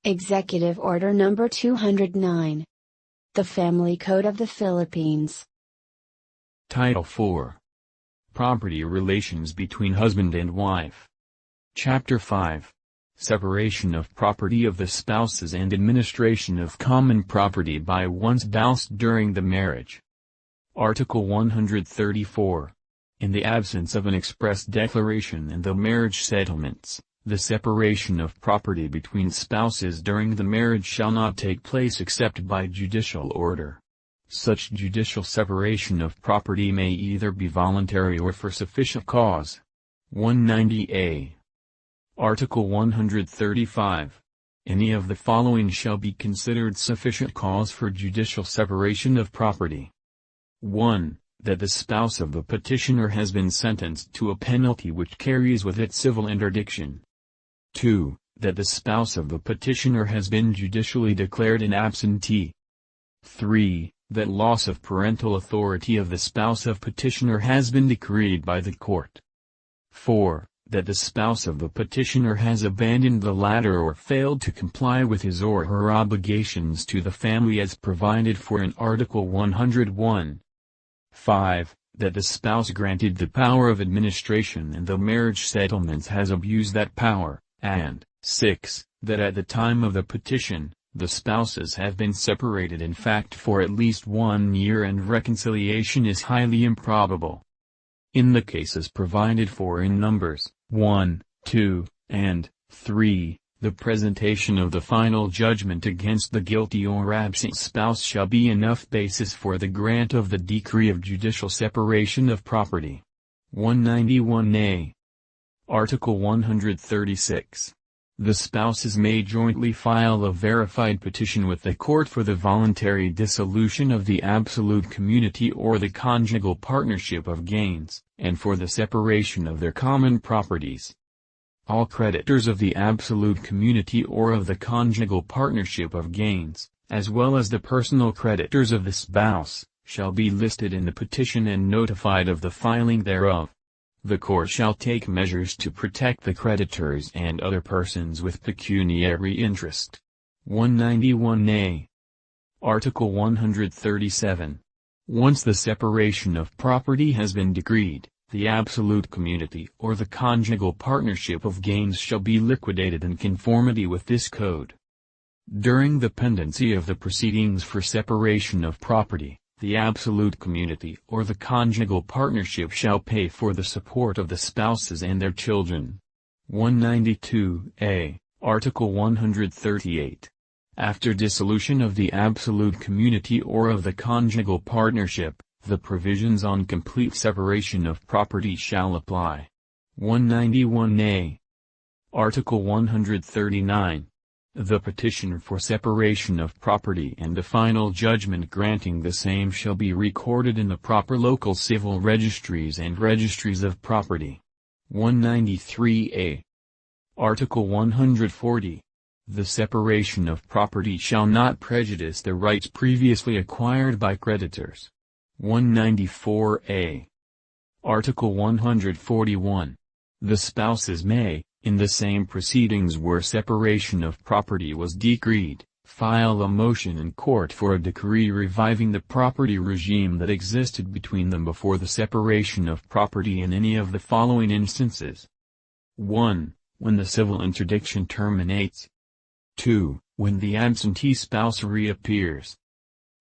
Executive Order Number 209. The Family Code of the Philippines. Title 4. Property Relations between Husband and Wife. Chapter 5. Separation of property of the spouses and administration of common property by one spouse during the marriage. Article 134. In the absence of an express declaration in the marriage settlements, the separation of property between spouses during the marriage shall not take place except by judicial order. Such judicial separation of property may either be voluntary or for sufficient cause. 190a. Article 135. Any of the following shall be considered sufficient cause for judicial separation of property. 1. That the spouse of the petitioner has been sentenced to a penalty which carries with it civil interdiction. 2. That the spouse of the petitioner has been judicially declared an absentee. 3. That loss of parental authority of the spouse of petitioner has been decreed by the court. 4. That the spouse of the petitioner has abandoned the latter or failed to comply with his or her obligations to the family as provided for in Article 101. 5. That the spouse granted the power of administration in the marriage settlements has abused that power, and 6. That at the time of the petition, the spouses have been separated in fact for at least 1 year and reconciliation is highly improbable. In the cases provided for in Numbers 1, 2, and 3, the presentation of the final judgment against the guilty or absent spouse shall be enough basis for the grant of the decree of judicial separation of property. 191a. Article 136. The spouses may jointly file a verified petition with the court for the voluntary dissolution of the absolute community or the conjugal partnership of gains, and for the separation of their common properties. All creditors of the absolute community or of the conjugal partnership of gains, as well as the personal creditors of the spouse, shall be listed in the petition and notified of the filing thereof. The court shall take measures to protect the creditors and other persons with pecuniary interest. 191a. Article 137. Once the separation of property has been decreed, the absolute community or the conjugal partnership of gains shall be liquidated in conformity with this code. During the pendency of the proceedings for separation of property, the absolute community or the conjugal partnership shall pay for the support of the spouses and their children. 192a. Article 138. After dissolution of the absolute community or of the conjugal partnership, the provisions on complete separation of property shall apply. 191a. Article 139. The petition for separation of property and the final judgment granting the same shall be recorded in the proper local civil registries and registries of property. 193a. Article 140. The separation of property shall not prejudice the rights previously acquired by creditors. 194a. Article 141. The spouses may, in the same proceedings where separation of property was decreed, file a motion in court for a decree reviving the property regime that existed between them before the separation of property in any of the following instances. 1. When the civil interdiction terminates. 2. When the absentee spouse reappears.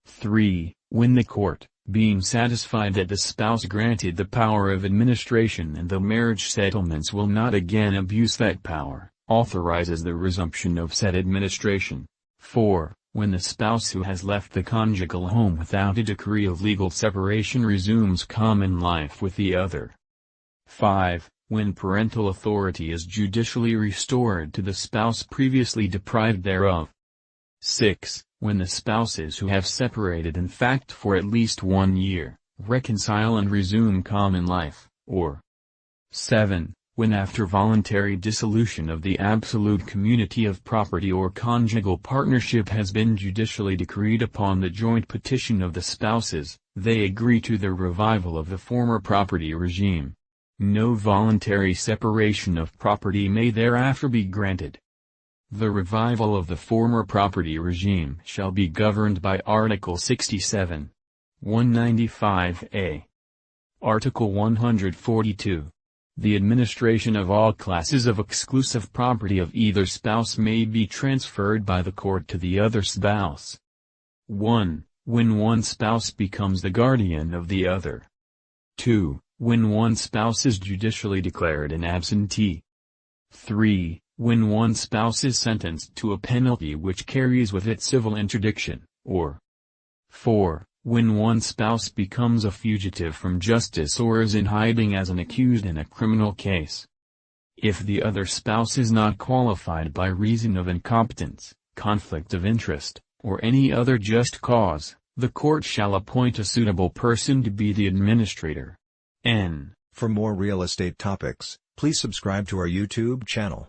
3. When the court, being satisfied that the spouse granted the power of administration and the marriage settlements will not again abuse that power, authorizes the resumption of said administration. 4. When the spouse who has left the conjugal home without a decree of legal separation resumes common life with the other. 5. When parental authority is judicially restored to the spouse previously deprived thereof. 6. When the spouses who have separated in fact for at least 1 year, reconcile and resume common life, or 7. When after voluntary dissolution of the absolute community of property or conjugal partnership has been judicially decreed upon the joint petition of the spouses, they agree to the revival of the former property regime. No voluntary separation of property may thereafter be granted. The revival of the former property regime shall be governed by Article 67. 195a. Article 142. The administration of all classes of exclusive property of either spouse may be transferred by the court to the other spouse. 1. When one spouse becomes the guardian of the other. 2. When one spouse is judicially declared an absentee. 3. When one spouse is sentenced to a penalty which carries with it civil interdiction, or 4. When one spouse becomes a fugitive from justice or is in hiding as an accused in a criminal case. If the other spouse is not qualified by reason of incompetence, conflict of interest, or any other just cause, the court shall appoint a suitable person to be the administrator. N. For more real estate topics, please subscribe to our YouTube channel.